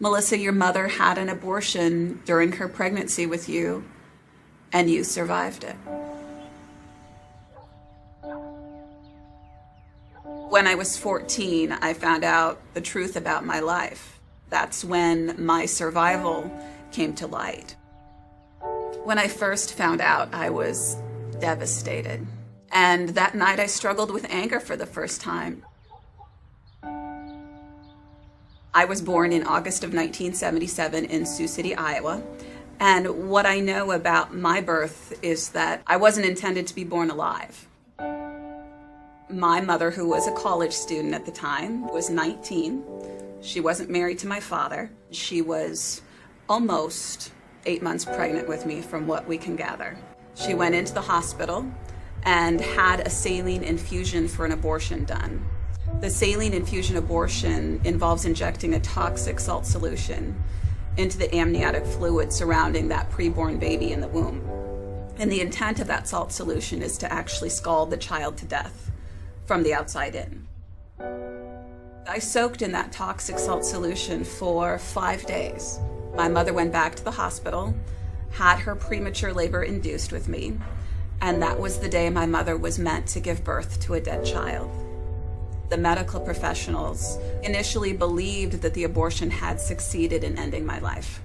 Melissa, your mother had an abortion during her pregnancy with you, and you survived it. When I was 14, I found out the truth about my life. That's when my survival came to light. When I first found out, I was devastated. And that night I struggled with anger for the first time. I was born in August of 1977 in Sioux City, Iowa. And what I know about my birth is that I wasn't intended to be born alive. My mother, who was a college student at the time, was 19. She wasn't married to my father. She was almost 8 months pregnant with me, from what we can gather. She went into the hospital and had a saline infusion for an abortion done. The saline infusion abortion involves injecting a toxic salt solution into the amniotic fluid surrounding that preborn baby in the womb. And the intent of that salt solution is to actually scald the child to death from the outside in. I soaked in that toxic salt solution for 5 days. My mother went back to the hospital, had her premature labor induced with me, and that was the day my mother was meant to give birth to a dead child. The medical professionals initially believed that the abortion had succeeded in ending my life.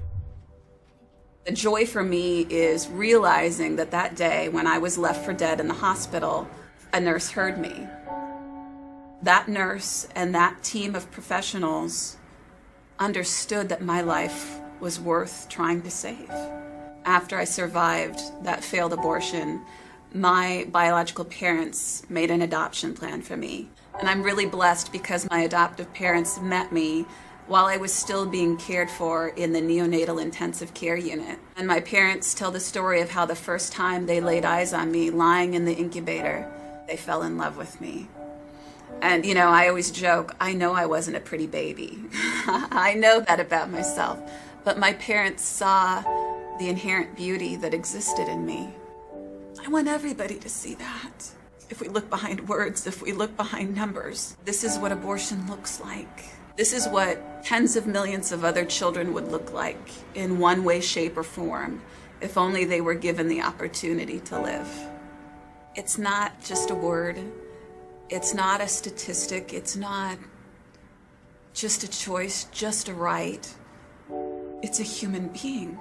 The joy for me is realizing that that day when I was left for dead in the hospital, a nurse heard me. That nurse and that team of professionals understood that my life was worth trying to save. After I survived that failed abortion, my biological parents made an adoption plan for me. And I'm really blessed because my adoptive parents met me while I was still being cared for in the neonatal intensive care unit. And my parents tell the story of how the first time they laid eyes on me lying in the incubator, they fell in love with me. And, you know, I always joke, I know I wasn't a pretty baby. I know that about myself. But my parents saw the inherent beauty that existed in me. I want everybody to see that. If we look behind words, if we look behind numbers, this is what abortion looks like. This is what tens of millions of other children would look like in one way, shape, or form, if only they were given the opportunity to live. It's not just a word. It's not a statistic. It's not just a choice, just a right. It's a human being.